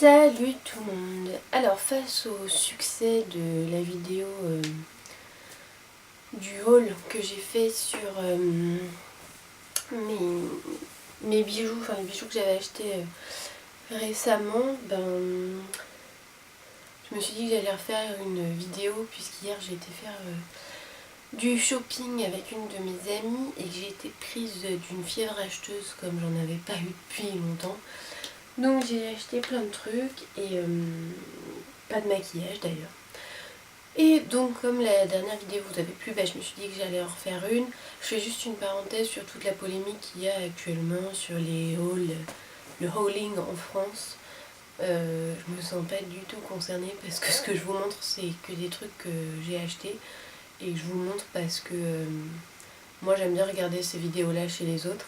Salut tout le monde. Alors face au succès de la vidéo du haul que j'ai fait sur mes bijoux, enfin les bijoux que j'avais achetés récemment, je me suis dit que j'allais refaire une vidéo puisqu'hier j'ai été faire du shopping avec une de mes amies et que j'ai été prise d'une fièvre acheteuse comme j'en avais pas eu depuis longtemps. Donc j'ai acheté plein de trucs et pas de maquillage d'ailleurs. Et donc comme la dernière vidéo vous avez plu, je me suis dit que j'allais en refaire une. Je fais juste une parenthèse sur toute la polémique qu'il y a actuellement sur les hauls, le hauling en France. Je me sens pas du tout concernée parce que ce que je vous montre c'est que des trucs que j'ai achetés. Et je vous le montre parce que moi j'aime bien regarder ces vidéos là chez les autres.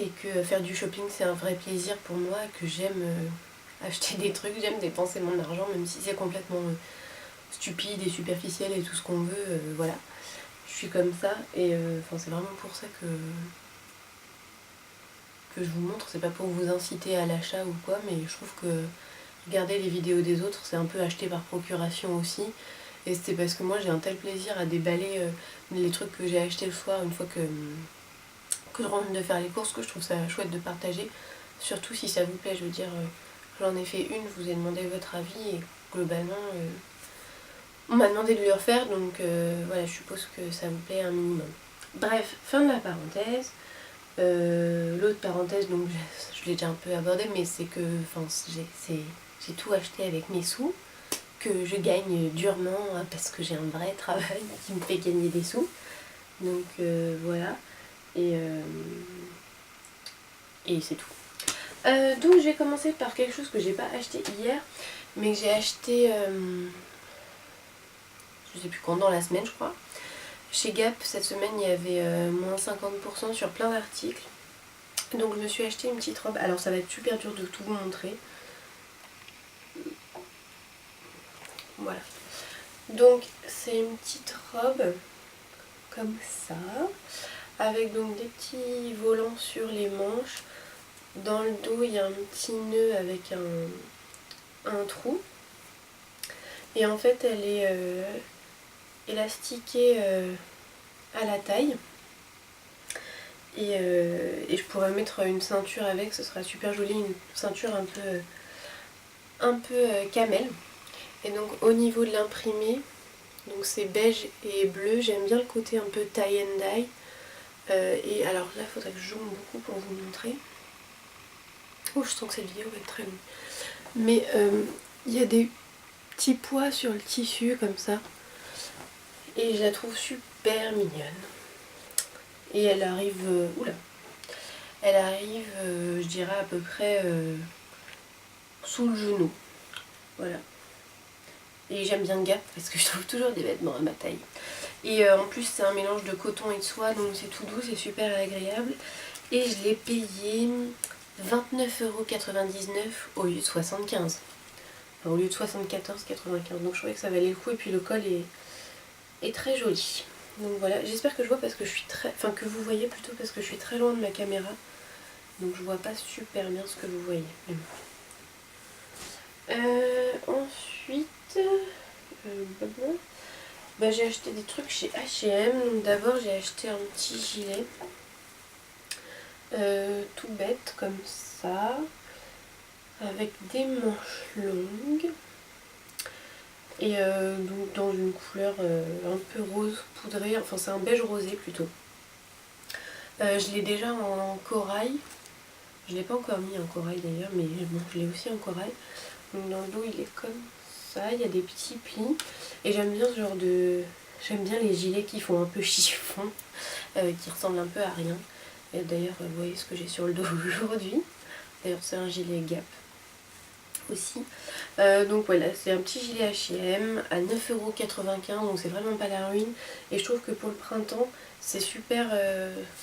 Et que faire du shopping c'est un vrai plaisir pour moi, que j'aime acheter des trucs, j'aime dépenser mon argent même si c'est complètement stupide et superficiel et tout ce qu'on veut, voilà. Je suis comme ça et c'est vraiment pour ça que je vous montre, c'est pas pour vous inciter à l'achat ou quoi, mais je trouve que regarder les vidéos des autres c'est un peu acheter par procuration aussi. Et c'est parce que moi j'ai un tel plaisir à déballer les trucs que j'ai achetés le soir une fois que je rentre de faire les courses, que je trouve ça chouette de partager, surtout si ça vous plaît. Je veux dire, j'en ai fait une, je vous ai demandé votre avis et globalement on m'a demandé de lui refaire, donc voilà, je suppose que ça vous plaît un minimum. Bref, fin de la parenthèse. L'autre parenthèse, donc je l'ai déjà un peu abordé, mais c'est que j'ai tout acheté avec mes sous, que je gagne durement parce que j'ai un vrai travail qui me fait gagner des sous. Donc voilà. Et c'est tout. Donc je vais commencer par quelque chose que j'ai pas acheté hier, mais que j'ai acheté, je sais plus quand, dans la semaine je crois. Chez Gap cette semaine il y avait moins 50% sur plein d'articles. Donc je me suis acheté une petite robe. Alors ça va être super dur de tout vous montrer. Voilà. Donc c'est une petite robe comme ça, avec donc des petits volants sur les manches. Dans le dos il y a un petit nœud avec un trou. Et en fait elle est élastiquée à la taille. Et je pourrais mettre une ceinture avec, ce sera super joli, une ceinture un peu camel. Et donc au niveau de l'imprimé, donc c'est beige et bleu, j'aime bien le côté un peu tie and dye. Et alors là il faudrait que je zoome beaucoup pour vous montrer. Oh, je sens que cette vidéo va être très longue. Mais il y a des petits pois sur le tissu comme ça. Et je la trouve super mignonne. Et elle arrive, elle arrive, je dirais à peu près sous le genou. Voilà. Et j'aime bien Gap parce que je trouve toujours des vêtements à ma taille. Et en plus c'est un mélange de coton et de soie, donc c'est tout doux, c'est super agréable. Et je l'ai payé 29,99 € au lieu de 75. Enfin, au lieu de 74,95. Donc je trouvais que ça valait le coup et puis le col est très joli. Donc voilà, j'espère que je vois parce que je suis très... Enfin que vous voyez plutôt parce que je suis très loin de ma caméra. Donc je vois pas super bien ce que vous voyez. Ensuite, j'ai acheté des trucs chez H&M. Donc d'abord j'ai acheté un petit gilet. Tout bête comme ça. Avec des manches longues. Et donc dans une couleur un peu rose poudrée. Enfin c'est un beige rosé plutôt. Je l'ai déjà en corail. Je ne l'ai pas encore mis en corail d'ailleurs, mais bon, je l'ai aussi en corail. Donc dans le dos il est comme ça, il y a des petits plis. Et j'aime bien ce genre de... J'aime bien les gilets qui font un peu chiffon, qui ressemblent un peu à rien. Et d'ailleurs, vous voyez ce que j'ai sur le dos aujourd'hui. D'ailleurs c'est un gilet Gap aussi. Donc voilà, c'est un petit gilet H&M à 9,95 €, donc c'est vraiment pas la ruine. Et je trouve que pour le printemps, c'est super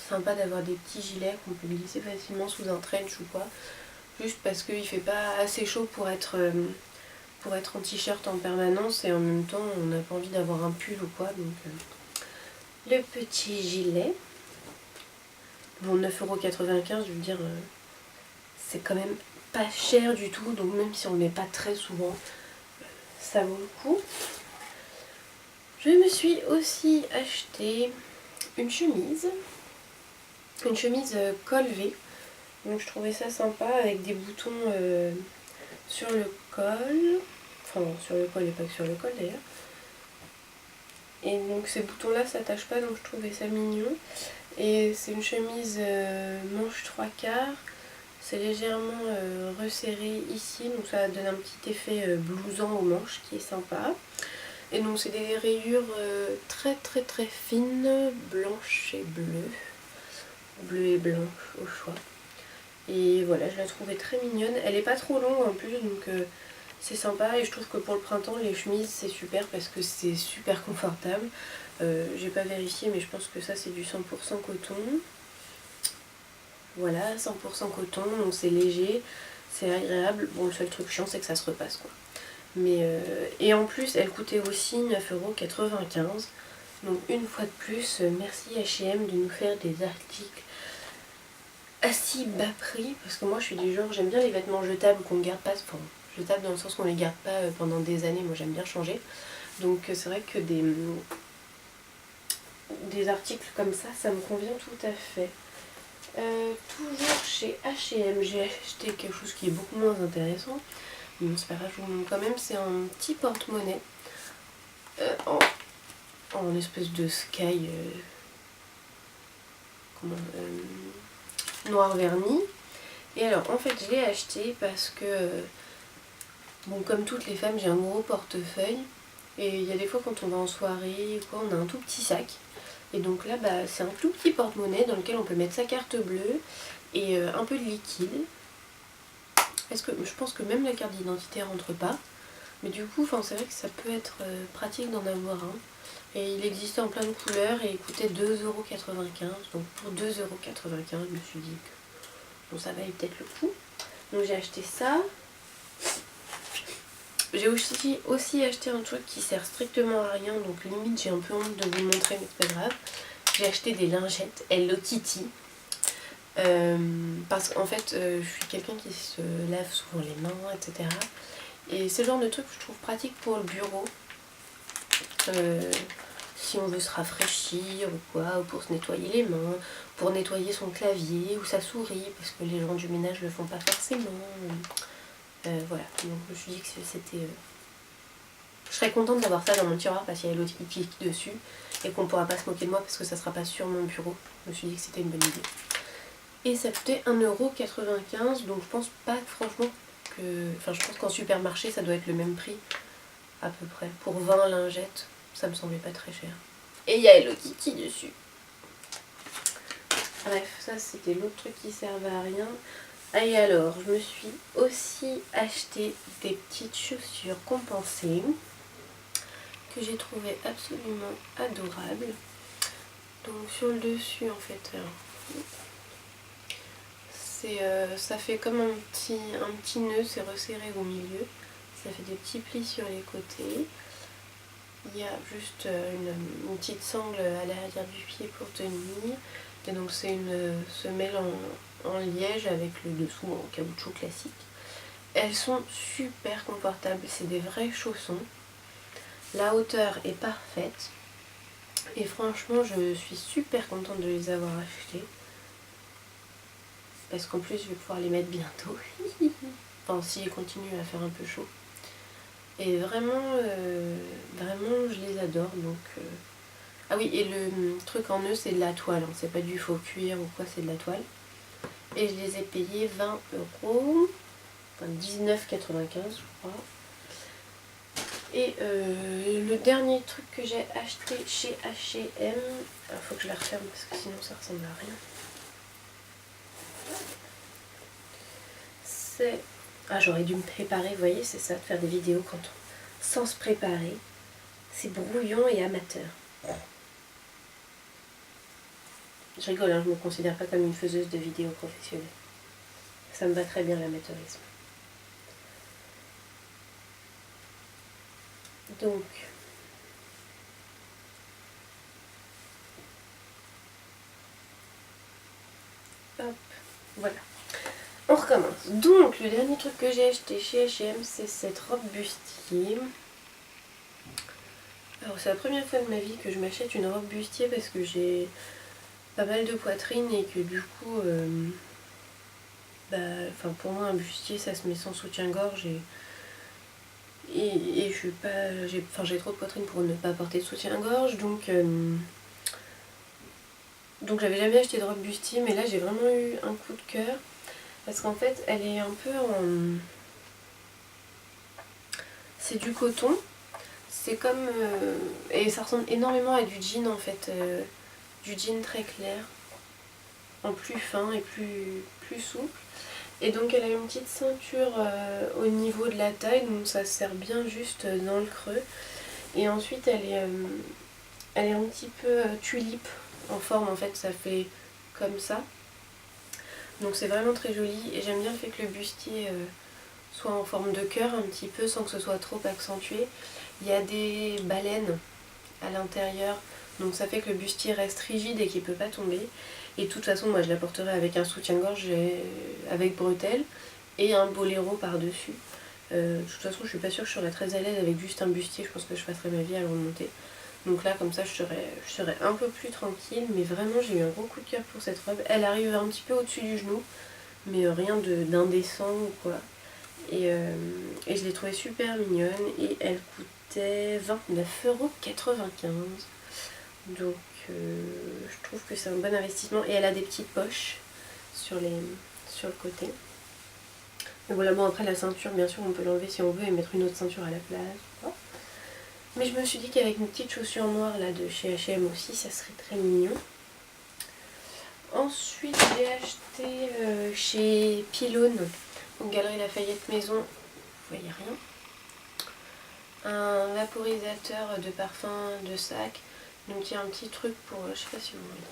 sympa d'avoir des petits gilets qu'on peut glisser facilement sous un trench ou quoi. Juste parce qu'il fait pas assez chaud pour être en t-shirt en permanence et en même temps on n'a pas envie d'avoir un pull ou quoi. Donc le petit gilet. Bon, 9,95 €, je veux dire, c'est quand même pas cher du tout, donc même si on ne le met pas très souvent, ça vaut le coup. Je me suis aussi acheté une chemise col V. Donc je trouvais ça sympa avec des boutons sur le col. Enfin non, sur le col et pas que sur le col d'ailleurs. Et donc ces boutons là s'attachent pas, donc je trouvais ça mignon. Et c'est une chemise manche 3/4. C'est légèrement resserré ici, donc ça donne un petit effet blousant aux manches qui est sympa. Et donc c'est des rayures très très très fines, blanches et bleues. Bleu et blanche au choix. Et voilà, je la trouvais très mignonne. Elle est pas trop longue en plus, donc c'est sympa. Et je trouve que pour le printemps, les chemises c'est super parce que c'est super confortable. J'ai pas vérifié, mais je pense que ça c'est du 100% coton. Voilà, 100% coton, donc c'est léger, c'est agréable. Bon, le seul truc chiant c'est que ça se repasse quoi. Mais et en plus, elle coûtait aussi 9,95 €. Donc une fois de plus, merci H&M de nous faire des articles à si bas prix. Parce que moi je suis du genre, j'aime bien les vêtements jetables qu'on garde pas, enfin jetables dans le sens qu'on les garde pas pendant des années, moi j'aime bien changer. Donc c'est vrai que des articles comme ça me convient tout à fait. Toujours chez H&M, j'ai acheté quelque chose qui est beaucoup moins intéressant. Mais bon, c'est pas grave, je vous montre quand même. C'est un petit porte-monnaie en espèce de sky noir verni. Et alors, en fait, je l'ai acheté parce que, bon, comme toutes les femmes, j'ai un gros portefeuille. Et il y a des fois, quand on va en soirée, quoi, on a un tout petit sac. Et donc là, bah, c'est un tout petit porte-monnaie dans lequel on peut mettre sa carte bleue et un peu de liquide. Je pense que même la carte d'identité rentre pas. Mais du coup, c'est vrai que ça peut être pratique d'en avoir un. Et il existait en plein de couleurs et il coûtait 2,95 €. Donc pour 2,95 €, je me suis dit que bon, ça valait peut-être le coup. Donc j'ai acheté ça. J'ai aussi acheté un truc qui sert strictement à rien. Donc limite j'ai un peu honte de vous le montrer, mais c'est pas grave. J'ai acheté des lingettes Hello Kitty. Parce qu'en fait je suis quelqu'un qui se lave souvent les mains, etc. Et c'est le genre de truc que je trouve pratique pour le bureau. Si on veut se rafraîchir ou quoi, ou pour se nettoyer les mains, pour nettoyer son clavier ou sa souris, parce que les gens du ménage le font pas forcément. Voilà, donc je me suis dit que c'était... Je serais contente d'avoir ça dans mon tiroir parce qu'il y a l'autre qui dessus et qu'on pourra pas se moquer de moi parce que ça sera pas sur mon bureau. Je me suis dit que c'était une bonne idée. Et ça coûtait 1,95 €, donc je pense pas franchement que... Enfin, je pense qu'en supermarché ça doit être le même prix à peu près. Pour 20 lingettes, ça me semblait pas très cher. Et il y a Hello Kitty dessus. Bref, ça c'était l'autre truc qui servait à rien. Et alors, je me suis aussi acheté des petites chaussures compensées que j'ai trouvées absolument adorables. Donc sur le dessus en fait, ça fait comme un petit nœud, c'est resserré au milieu. Ça fait des petits plis sur les côtés. Il y a juste une petite sangle à l'arrière du pied pour tenir. Et donc c'est une semelle en liège avec le dessous en caoutchouc classique. Elles sont super confortables, c'est des vrais chaussons. La hauteur est parfaite. Et franchement, je suis super contente de les avoir achetées. Parce qu'en plus, je vais pouvoir les mettre bientôt. Enfin, s'il continue à faire un peu chaud. Et vraiment, vraiment, je les adore. Donc, ah oui, et le truc en nœud, c'est de la toile. Hein. C'est pas du faux cuir ou quoi, c'est de la toile. Et je les ai payés 20 €. Enfin, 19,95 € je crois. Et le dernier truc que j'ai acheté chez H&M, il faut que je la referme parce que sinon ça ressemble à rien. C'est... Ah, j'aurais dû me préparer, vous voyez, c'est ça, de faire des vidéos sans se préparer. C'est brouillon et amateur. Je rigole, hein, je ne me considère pas comme une faiseuse de vidéos professionnelle. Ça me va très bien l'amateurisme. Donc, hop, voilà. On recommence. Donc le dernier truc que j'ai acheté chez H&M, c'est cette robe bustier. Alors c'est la première fois de ma vie que je m'achète une robe bustier parce que j'ai pas mal de poitrine et que du coup, pour moi un bustier ça se met sans soutien-gorge et je suis pas, j'ai trop de poitrine pour ne pas porter de soutien-gorge donc j'avais jamais acheté de robe bustier, mais là j'ai vraiment eu un coup de cœur parce qu'en fait elle est un peu en... C'est du coton, c'est comme... et ça ressemble énormément à du jean en fait, du jean très clair, en plus fin et plus souple. Et donc elle a une petite ceinture au niveau de la taille, donc ça sert bien juste dans le creux. Et ensuite elle est un petit peu tulipe en forme, en fait ça fait comme ça. Donc c'est vraiment très joli et j'aime bien le fait que le bustier soit en forme de cœur un petit peu sans que ce soit trop accentué. Il y a des baleines à l'intérieur, donc ça fait que le bustier reste rigide et qu'il ne peut pas tomber. Et de toute façon moi je la porterai avec un soutien-gorge avec bretelles et un boléro par-dessus. De toute façon je suis pas sûre que je serais très à l'aise avec juste un bustier, je pense que je passerai ma vie à le remonter. Donc là comme ça je serais un peu plus tranquille, mais vraiment j'ai eu un gros coup de cœur pour cette robe. Elle arrive un petit peu au-dessus du genou, mais rien d'indécent ou quoi. Et je l'ai trouvée super mignonne et elle coûtait 29,95 €. Donc je trouve que c'est un bon investissement et elle a des petites poches sur le côté. Et voilà, bon après la ceinture bien sûr on peut l'enlever si on veut et mettre une autre ceinture à la place. Mais je me suis dit qu'avec une petite chaussure noire là de chez H&M aussi ça serait très mignon. Ensuite j'ai acheté chez Pylone, donc Galerie Lafayette Maison, vous voyez rien, un vaporisateur de parfum de sac. Donc il y a un petit truc pour, je sais pas si vous voyez.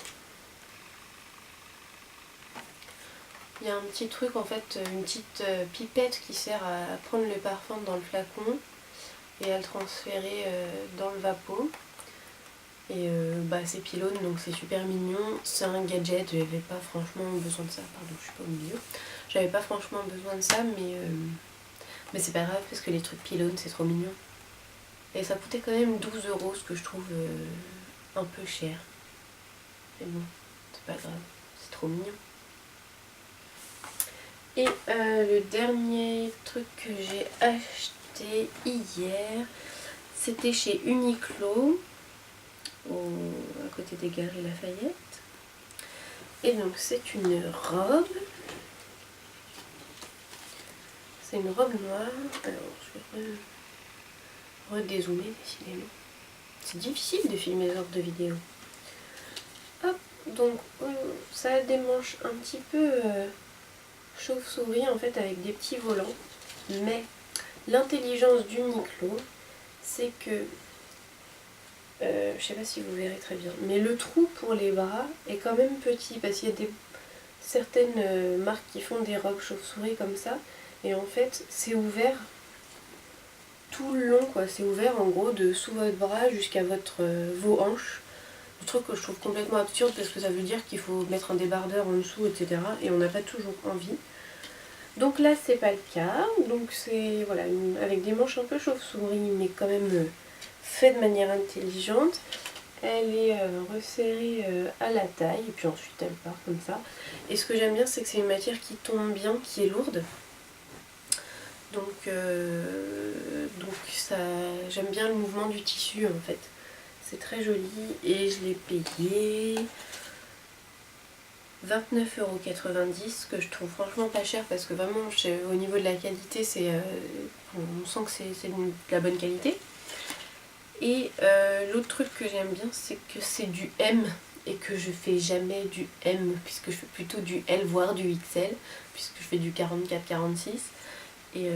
Il y a un petit truc en fait, une petite pipette qui sert à prendre le parfum dans le flacon et à le transférer dans le vapeau. Et c'est Pylone donc c'est super mignon, c'est un gadget, j'avais pas franchement besoin de ça, pardon je suis pas au milieu. J'avais pas franchement besoin de ça mais c'est pas grave parce que les trucs Pylone c'est trop mignon. Et ça coûtait quand même 12 €, ce que je trouve un peu cher. Mais bon, c'est pas grave, c'est trop mignon. Et le dernier truc que j'ai acheté hier, c'était chez Uniqlo, à côté des Galeries Lafayette. Et donc c'est une robe. C'est une robe noire. Alors je vais redézoomer décidément. C'est difficile de filmer ce genre de vidéo. Hop, donc ça a des manches un petit peu chauve-souris en fait avec des petits volants. Mais l'intelligence d'Uniqlo, c'est que, je sais pas si vous verrez très bien, mais le trou pour les bras est quand même petit parce qu'il y a certaines marques qui font des robes chauve-souris comme ça. Et en fait c'est ouvert tout le long quoi, c'est ouvert en gros de sous votre bras jusqu'à vos hanches. Le truc que je trouve complètement absurde parce que ça veut dire qu'il faut mettre un débardeur en dessous etc. Et on n'a pas toujours envie. Donc là c'est pas le cas, donc c'est voilà, avec des manches un peu chauve-souris mais quand même fait de manière intelligente. Elle est resserrée à la taille et puis ensuite elle part comme ça. Et ce que j'aime bien c'est que c'est une matière qui tombe bien, qui est lourde. Donc ça, j'aime bien le mouvement du tissu en fait. C'est très joli et je l'ai payé 29,90 €, que je trouve franchement pas cher parce que vraiment au niveau de la qualité on sent que c'est de la bonne qualité. Et l'autre truc que j'aime bien c'est que c'est du M et que je fais jamais du M puisque je fais plutôt du L voire du XL puisque je fais du 44-46 et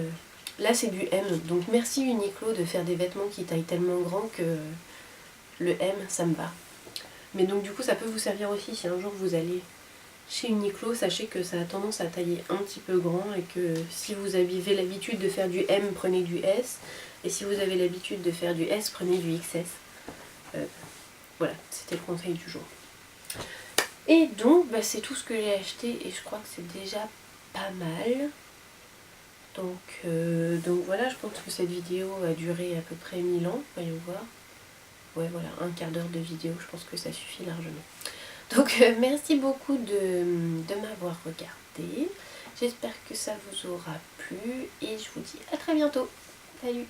là c'est du M, donc merci Uniqlo de faire des vêtements qui taillent tellement grand que le M ça me va. Mais donc du coup ça peut vous servir aussi si un jour vous allez chez Uniqlo, sachez que ça a tendance à tailler un petit peu grand et que si vous avez l'habitude de faire du M, prenez du S, et si vous avez l'habitude de faire du S, prenez du XS. Voilà, c'était le conseil du jour. Et donc c'est tout ce que j'ai acheté et je crois que c'est déjà pas mal. Donc voilà, je pense que cette vidéo a duré à peu près 1000 ans, voyons voir. Ouais voilà, un quart d'heure de vidéo, je pense que ça suffit largement. Donc merci beaucoup de m'avoir regardé. J'espère que ça vous aura plu et je vous dis à très bientôt. Salut!